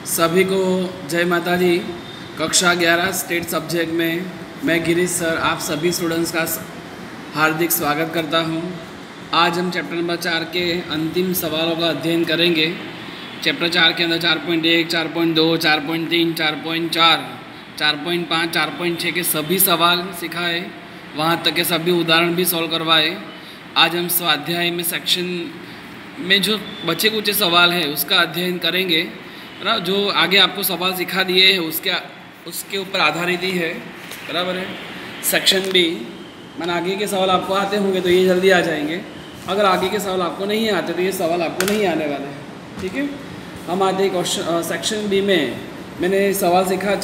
सभी को जय माता दी। कक्षा 11 स्टेट सब्जेक्ट में मैं गिरीश सर आप सभी स्टूडेंट्स का हार्दिक स्वागत करता हूं। आज हम चैप्टर नंबर 4 के अंतिम सवालों का अध्ययन करेंगे। चैप्टर 4 के अंदर 4.1, 4.2, 4.3, 4.4, 4.5, 4.6 के सभी सवाल सिखाए, वहां तक के सभी उदाहरण भी सॉल्व करवाए। आज हम स्वाध्याय में सेक्शन में जो बचे कुछ सवाल है उसका अध्ययन करेंगे ना। जो आगे आपको सवाल सिखा दिए हैं उसके ऊपर आधारित ही है, बराबर है। सेक्शन बी मैंने आगे के सवाल आपको आते होंगे तो ये जल्दी आ जाएंगे। अगर आगे के सवाल आपको नहीं आते तो ये सवाल आपको नहीं आने वाले हैं, ठीक है। हम आते क्वेश्चन सेक्शन बी में मैंने सवाल सीखा,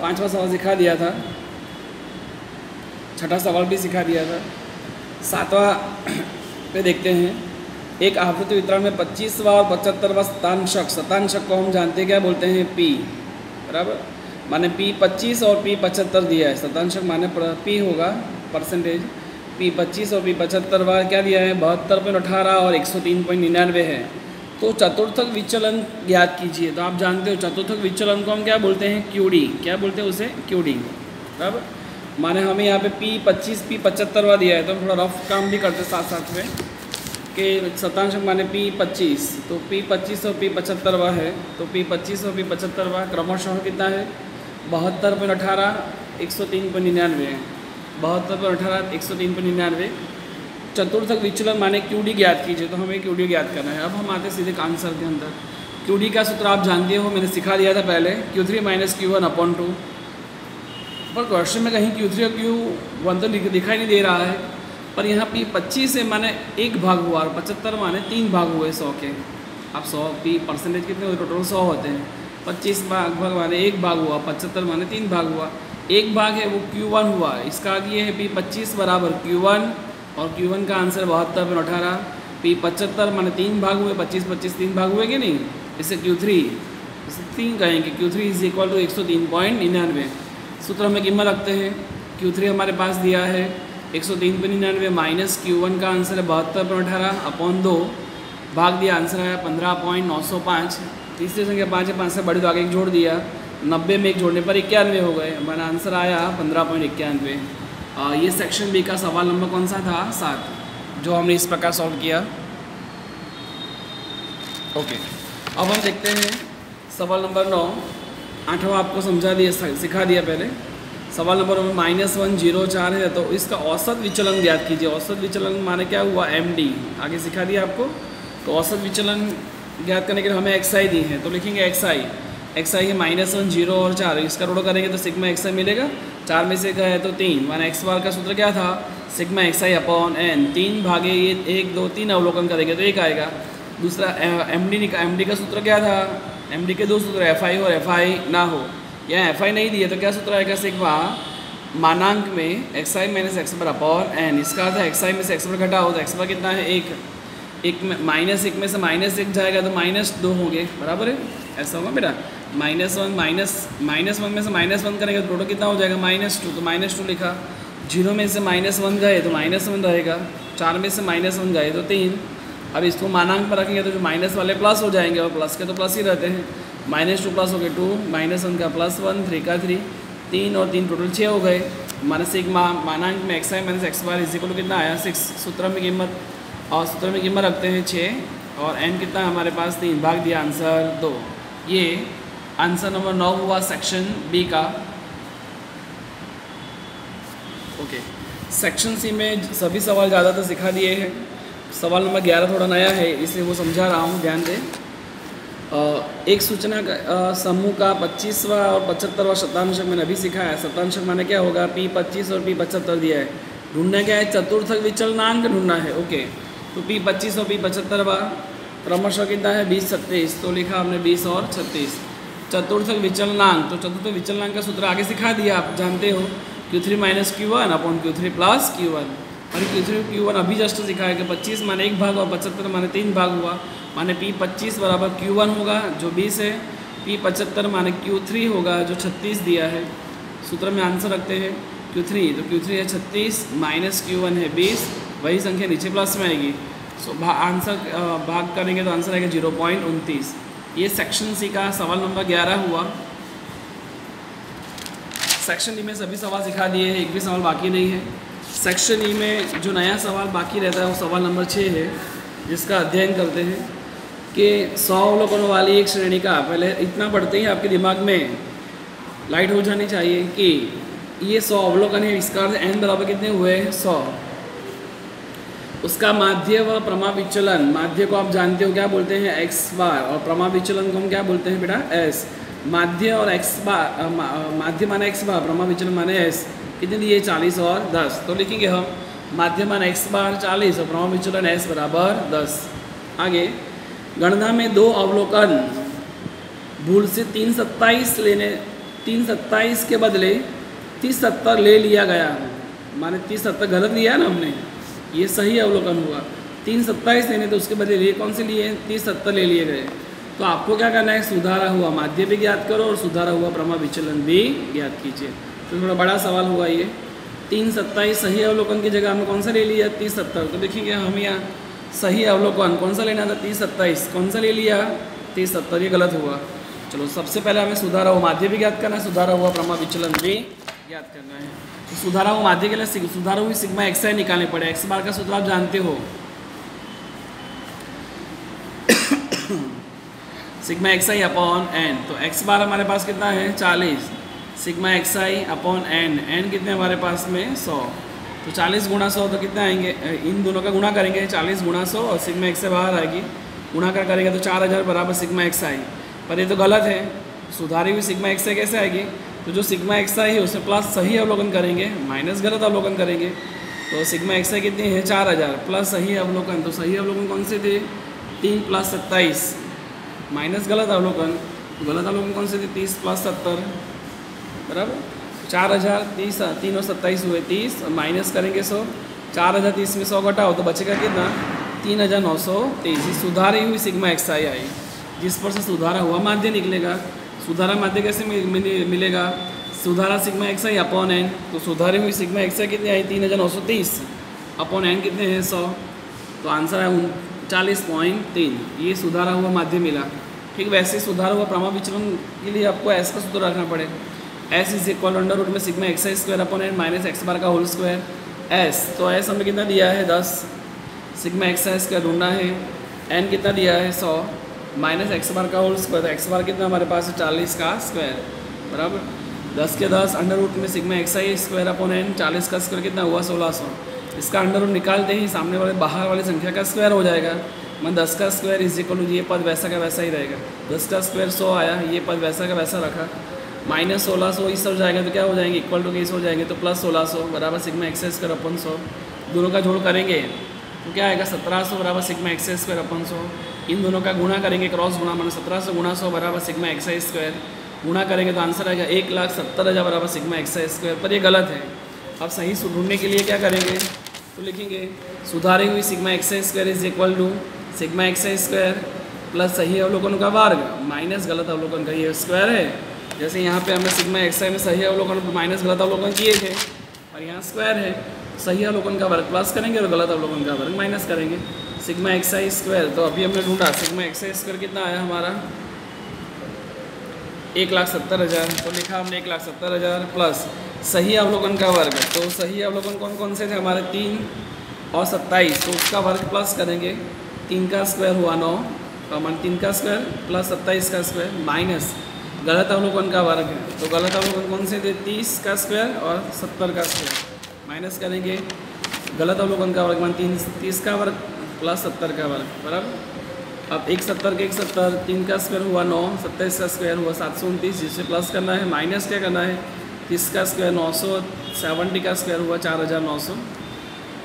पांचवा सवाल सिखा दिया था, छठा सवाल भी सिखा दिया था। सातवां पे देखते हैं। एक आवृत्ति वितरण में 25वां और 75वां शतांशक को हम जानते हैं क्या बोलते हैं, पी, बराबर। माने पी 25 और पी 75 दिया है। शतांशक माने पी होगा परसेंटेज। पी 25 और पी 75 क्या दिया है, 72.18 और 103.99 है। तो चतुर्थक विचलन ज्ञात कीजिए। तो आप जानते हो चतुर्थक विचलन को हम क्या बोलते हैं, क्यूडी। क्या बोलते हैं उसे, क्यूडी, बराबर। माने हमें यहाँ पे पी 25 पी 75 दिया है, तो हम थोड़ा रफ काम भी करते साथ साथ में कि शतांशक माने पी 25, तो पी 25 और पी 75 है। तो पी 25 और पी 75 क्रमशः कितना है, 72.18, 103.99 है। 72.18, 103.99। चतुर्थक विचलन माने क्यूडी ज्ञात कीजिए। तो हमें क्यूडी ज्ञात करना है। अब हम आते सीधे आंसर के अंदर। क्यूडी का सूत्र आप जानते हो, मैंने सिखा दिया था पहले, Q3 - Q1/2। पर क्वेश्चन में कहीं Q3 और Q1 तो दिखाई नहीं दे रहा है, पर यहाँ पी 25 से माने 1 भाग हुआ और 75 माने 3 भाग हुए 100 के। अब 100 पी परसेंटेज कितने हुए, टोटल 100 होते हैं। 25 भाग माने 1 भाग हुआ, 75 माने 3 भाग हुआ। 1 भाग है वो Q1 हुआ। इसका आगे है पी 25 बराबर Q1 और Q1 का आंसर 72.18। पी 75 माने 3 भाग हुए, 25 25 3 भाग हुए कि नहीं। इसे Q3 इसे 3 कहेंगे। Q3 = 103.99। सूत्र में कीमत रखते हैं। Q3 हमारे पास दिया है 103.99 माइनस Q1 का आंसर है 72.18/2 भाग दिया, आंसर आया 15.905। तीसरी संख्या 5 है, 5 से बड़ी तो आगे 1 जोड़ दिया, 90 में 1 जोड़ने पर 91 हो गए। हमारा आंसर आया 15.91। ये सेक्शन बी का सवाल नंबर कौन सा था, 7, जो हमने इस प्रकार सॉल्व किया। ओके, अब हम देखते हैं सवाल नंबर 9। 8वां आपको समझा दिया, सिखा दिया पहले। सवाल नंबर -104 है। तो इसका औसत विचलन ज्ञात कीजिए। औसत विचलन माने क्या हुआ, MD, आगे सिखा दिया आपको। तो औसत विचलन ज्ञात करने के लिए हमें XI दी है, तो लिखेंगे XI है -1, 0 और 4। इसका रोड करेंगे तो सिग्मा XI मिलेगा। 4 में से गए तो 3, माना x बार का सूत्र क्या था, सिग्मा XI/n। 3 भागे ये 1 2 3 अवलोकन करेंगे तो 1 आएगा। दूसरा MD का सूत्र क्या था, MD के 2 सूत्र, FI और FI ना हो। यहाँ FI नहीं दिए तो क्या सूत्र आएगा, सिग्मा मानांक में XI - x/n। इसका अर्थ है XI में से x घटाओ तो x कितना है, 1 में -1 में से -1 जाएगा तो -2 होंगे, बराबर है। ऐसा होगा बेटा। -1 में से -1 करेंगे तो टोटल कितना हो जाएगा, -2। तो -2 लिखा। 0 में से -1 गए तो -1 रहेगा। 4 में से -1 गए तो 3। अब इसको मानांक पर रखेंगे तो जो माइनस वाले प्लस हो जाएंगे, और प्लस के तो प्लस ही रहते हैं। -2 प्लस हो गए 2, -1 का +1, 3 का 3, 3 और 3 टोटल 6 हो गए। हमारे सिग्मा मानांक में XI - x = कितना आया, 6। सूत्र में कीमत रखते हैं 6 और n कितना है हमारे पास, 3, भाग दिया, आंसर 2। ये आंसर नंबर 9 हुआ सेक्शन बी का। ओके, सेक्शन सी में सभी सवाल ज़्यादातर सिखा दिए हैं। सवाल नंबर 11 थोड़ा नया है, इसलिए वो समझा रहा हूँ, ध्यान दें। एक सूचना समूह का 25वां और 75वां शतांशक मैंने अभी सिखाया। शतांशक माने क्या होगा, पी 25 और पी 75 दिया है। ढूंढना क्या है, चतुर्थक विचलनांक ढूंढना है। ओके, तो पी 25 और पी 75 क्रमशः कितना है, 20 36। तो लिखा हमने 20 और 36। चतुर्थक विचलनांक, तो चतुर्थक विचलनांक का सूत्र आगे सिखा दिया, आप जानते हो, Q3 - Q1/Q3 + Q1। और Q3 Q1 अभी जस्ट सिखाया कि 25 माने 1 भाग और 75 माने 3 भाग हुआ। माने पी 25 बराबर Q1 होगा जो 20 है, पी 75 माने Q3 होगा जो 36 दिया है। सूत्र में आंसर रखते हैं Q3, तो Q3 है 36 माइनस Q1 है 20, वही संख्या नीचे प्लस में आएगी। सो आंसर भाग करेंगे तो आंसर आएगा 0.29। ये सेक्शन सी का सवाल नंबर 11 हुआ। सेक्शन ई में सभी सवाल सिखा दिए हैं, एक भी सवाल बाकी नहीं है। सेक्शन ई में जो नया सवाल बाकी रहता है वो सवाल नंबर 6 है, जिसका अध्ययन करते हैं कि 100 अवलोकनों वाली एक श्रेणी का, पहले इतना पढ़ते ही आपके दिमाग में लाइट हो जानी चाहिए कि ये 100 अवलोकन है, इसका अर्थ n बराबर कितने हुए 100। उसका माध्य व प्रमा विचलन, माध्य को आप जानते हो क्या बोलते हैं x बार, और प्रमा विचलन को हम क्या बोलते हैं बेटा s। माध्य और x बार, माध्य माने x बार, प्रमा विचलन माने s, कितने दिए 40 और 10। तो लिखेंगे हम माध्य मान x बार 40 और प्रमा विचलन s बराबर 10। आगे गणना में 2 अवलोकन भूल से 327 लेने, 327 के बदले 3070 ले लिया गया, माने 3070 गलत लिया ना हमने, ये सही अवलोकन हुआ। 327 लेने तो उसके बदले ये कौन से लिए 3070 ले लिए गए। तो आपको क्या करना है, सुधारा हुआ माध्य भी ज्ञात करो और सुधारा हुआ प्रमा विचलन भी ज्ञात कीजिए। तो थोड़ा बड़ा सवाल हुआ ये। 327 सही अवलोकन की जगह हमने कौन सा ले लिया 3070, तो देखेंगे हम यहाँ सही अवलोकन कौन सा लेना था 3027, कौन सा ले लिया 3070, ये गलत हुआ। चलो सबसे पहले हमें सुधारा हुआ माध्य भी ज्ञात करना है, सुधारा हुआ प्रमा विचलन भी ज्ञात करना है। तो सुधारा हुआ माध्य के लिए सुधारा हुई सिग्मा एक्स आई निकालने पड़े। एक्स बार का सूत्र आप जानते हो, सिग्मा एक्स आई अपॉन एन। तो एक्स बार हमारे पास कितना है 40, सिग्मा एक्स आई अपॉन एन, एन कितने हमारे पास में 100। तो 40 गुणा 100 तो कितना आएंगे, इन दोनों का गुणा करेंगे 40 गुणा 100 और सिग्मा एक्स से बाहर आएगी, गुणा कर करेंगे तो 4000 बराबर सिग्मा एक्स आई। पर ये तो गलत है, सुधारी हुई सिग्मा एक्स आई कैसे आएगी। तो जो सिग्मा एक्स आई है उसमें प्लस सही अवलोकन करेंगे, माइनस गलत अवलोकन करेंगे। तो सिग्मा एक्स आई कितनी है 4000 प्लस सही अवलोकन, तो सही अवलोकन कौन से थे 3 + 27 माइनस गलत अवलोकन, तो गलत अवलोकन कौन से थे 30 + 70 बराबर 4000। 30 3 और 27 हुए 30, और माइनस करेंगे 100, 4030 में 100 घटाओ तो बचेगा कितना 3923। सुधारी हुई सिग्मा एक्स आई आई, जिस पर से सुधारा हुआ माध्य निकलेगा। सुधारा माध्य कैसे मिलेगा, सुधारा सिग्मा एक्स आई अपॉन एन। तो सुधारी हुई सिग्मा एक्स आई कितनी आई 3930 अपॉन एन कितने हैं 100, तो आंसर है 39.3। ये सुधारा हुआ माध्य मिला। ठीक वैसे सुधारा हुआ प्रमा विचलन के लिए आपको एस का सूत्र रखना पड़े, S is equal under root में sigma X I square upon N minus X bar का होल स्क्वायर एस। तो एस हमें कितना दिया है 10, सिग्मा एक्स आई स्क्वायर ढूंढना है, एन कितना दिया है 100 माइनस एक्स बार का होल स्क्वायर, तो एक्स बार कितना हमारे पास है 40 का स्क्वायर बराबर 10 के 10 अंडर रूट में sigma X I square upon N, 40 का स्क्वायर कितना हुआ 1600। इसका अंडर रूट निकालते ही सामने वाले बाहर वाली संख्या का स्क्वायर हो जाएगा, मतलब 10 का स्क्वायर इज इक्वल टू ये पद वैसा का वैसा ही रहेगा। 10 का स्क्वायर 100 आया, ये पद वैसा का वैसा रखा, माइनस 1600 इस हो जाएगा तो क्या हो जाएंगे इक्वल टू के इस हो जाएंगे, तो प्लस 1600 बराबर सिग्मा एक्स स्क्वायर अपन 100। दोनों का जोड़ करेंगे तो क्या आएगा 1700 बराबर सिग्मा एक्स स्क्वायर अपन 100। इन दोनों का गुणा करेंगे क्रॉस गुणा, मतलब 1700 गुणा 100 बराबर सिग्मा एक्स स्क्वायर, गुणा करेंगे तो आंसर आएगा 1,70,000 बराबर सिग्मा एक्स स्क्वायर। पर ये गलत है। अब सही ढूंढने के लिए क्या करेंगे, तो लिखेंगे सुधारी हुई sigma x square is equal to sigma x square plus सही अवलोकन का वर्ग माइनस गलत अवलोकन का ये स्क्वायर है। जैसे यहाँ पे हमने सिग्मा एक्स में सही अवलोकन माइनस गलत अवलोकन किए थे, और यहाँ स्क्वायर है, सही अवलोकन का वर्ग प्लस करेंगे और गलत अवलोकन का वर्ग माइनस करेंगे, सिग्मा एक्स आई स्क्वायर। तो अभी हमने ढूंढा सिग्मा एक्स आई स्क्वायर कितना आया हमारा 1,70,000, तो लिखा हमने 1,70,000 प्लस सही अवलोकन का वर्ग। तो सही अवलोकन कौन कौन से थे हमारे 3 और 27, तो उसका वर्ग प्लस करेंगे, 3 का स्क्वायर हुआ 9, मान 3 का स्क्वायर प्लस 27 का स्क्वायर माइनस गलत अवलोकन का वर्ग है। तो गलत अवलोकन कौन से थे 30 का स्क्वायर और 70 का स्क्वायर, माइनस करेंगे गलत अवलोकन का वर्ग मान 30 का वर्ग प्लस 70 का वर्ग बराबर। अब 170 के 170, 3 का स्क्वायर हुआ 9, 27 का स्क्वायर हुआ 729, जिससे प्लस करना है, माइनस क्या करना है 30 का स्क्वायर 900, 70 का स्क्वायर हुआ 4,900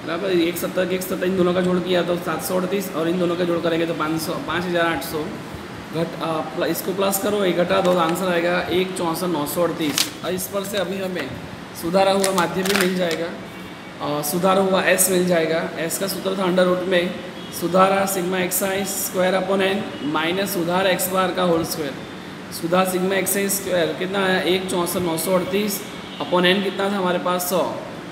बराबर। 170 के 170 इन दोनों का जोड़ किया तो 738, और इन दोनों का जोड़ करेंगे तो 5,800 इसको प्लस करो, ये घटा दो, आंसर आएगा 1,64,938। और इस पर से अभी हमें सुधारा हुआ माध्य भी मिल जाएगा और सुधारा हुआ एस मिल जाएगा। एस का सूत्र था अंडर रूट में सुधारा sigma X I square upon N minus सुधार एक्स बार का होल स्क्वायर। सुधार सिग्मा एक्स आई स्क्वायर कितना आया 1,64,938 अपॉन एन कितना था हमारे पास 100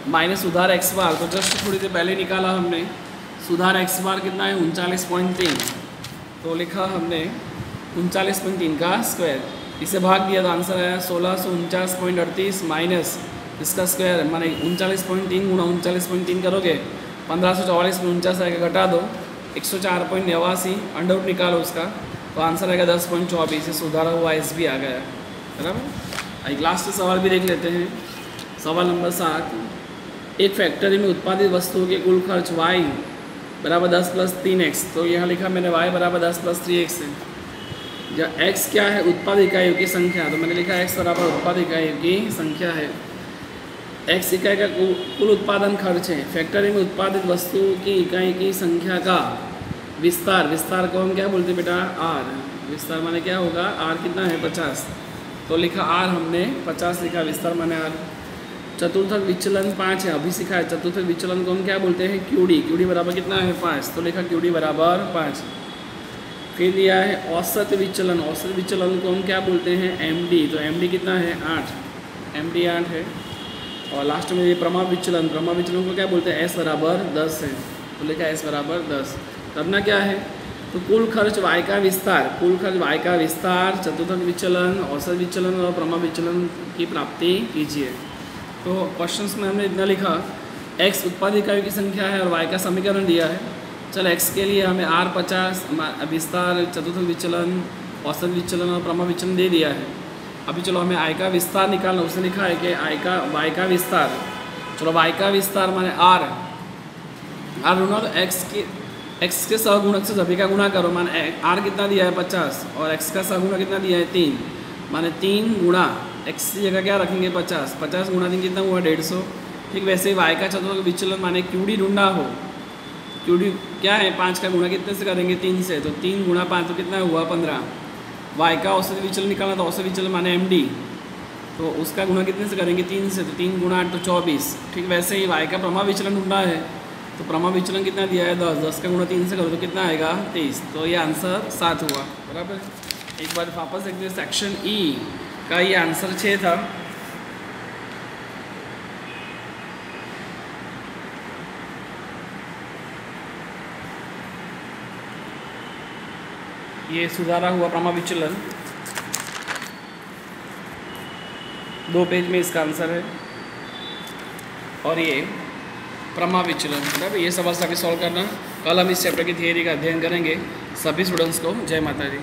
माइनस सुधार एक्स बार, तो जस्ट थोड़ी देर पहले निकाला हमने। सुधार एक्स बार कितना है 39.3, तो लिखा हमने 39.3 का स्क्वायर, इसे भाग दिया तो आंसर आया 1649.38 माइनस इसका स्क्वायर माने 39.3 गुणा 39.3 करोगे 1544 में 49 आएगा, घटा दो 104.89 अंडर रूट निकालो उसका तो आंसर आएगा 10.24। सुधारा हुआ एस भी आ गया, बराबर। एक लास्ट सवाल भी देख लेते हैं। सवाल नंबर 7, एक फैक्ट्री में उत्पादित वस्तुओं के कुल खर्च y बराबर 10 + 3x, तो यहाँ लिखा मैंने y बराबर 10 + 3x है। या x क्या है? उत्पाद इकाइयों की संख्या, तो मैंने लिखा x बराबर उत्पाद इकाइयों की संख्या है। x इकाई का कुल उत्पादन खर्च है। फैक्ट्री में उत्पादित वस्तुओं की इकाई की संख्या का विस्तार, विस्तार को हम क्या बोलते हैं बेटा? r। विस्तार माने क्या होगा? r कितना है? 50, तो लिखा r हमने 50 लिखा, विस्तार माने r। चतुर्थक विचलन 5 है, अभी सीखा है। चतुर्थक विचलन को हम क्या बोलते हैं? QD। QD बराबर कितना है? 5, तो लिखा QD बराबर 5। फिर दिया है औसत विचलन, औसत विचलन को हम क्या बोलते हैं? MD, तो MD कितना है? 8, MD 8 है। और लास्ट में ये प्रमाप विचलन, प्रमाप विचलन को क्या बोलते हैं? S बराबर 10 है, तो लिखा S बराबर 10। करना क्या है? तो कुल खर्च y का विस्तार, कुल खर्च y का विस्तार, चतुर्थक विचलन, औसत विचलन और प्रमाप विचलन की प्राप्ति कीजिए। तो क्वेश्चंस में हमने इतना लिखा, x उत्पाद इकाइयों की संख्या है और y का समीकरण दिया है। चल x के लिए हमें r 50 विस्तार, चतुर्थक विचलन, औसत विचलन और प्रमाप विचलन दे दिया है। अभी चलो हमें y का विस्तार निकालना, उसने लिखा है कि y का विस्तार। चलो y का विस्तार माने r ढूंढना, तो x के सहगुणक से सभी का गुणा करो। माने r कितना दिया है? 50, और x का सहगुणक कितना दिया है? 3, माने 3 गुणा x की जगह क्या रखेंगे? 50, 50 गुणा 3 कितना हुआ? 150। ठीक वैसे ही y का चतुर्थक विचलन माने QD ढूंढना हो, QD क्या है? 5 का गुणा कितने से करेंगे? 3 से, तो 3 गुणा 5 तो कितना हुआ? 15। y का औसत विचलन निकालना, तो औसत विचलन माने MD, तो उसका गुणा कितने से करेंगे? 3 से, तो 3 गुणा 8 तो 24। ठीक वैसे ही y का प्रमाप विचलन ढूंढना है, तो प्रमाप विचलन कितना दिया है? 10, 10 का गुणा 3 से करो तो कितना आएगा? 23। तो ये आंसर 7 हुआ, बराबर। एक बार वापस देखते हैं, सेक्शन E का ये आंसर 6 था। ये सुधारा हुआ प्रमाप विचलन 2 पेज में इसका आंसर है, और ये प्रमाप विचलन, बराबर। ये सवाल सभी सॉल्व करना। कल हम इस चैप्टर की थियरी का अध्ययन करेंगे। सभी स्टूडेंट्स को जय माता दी।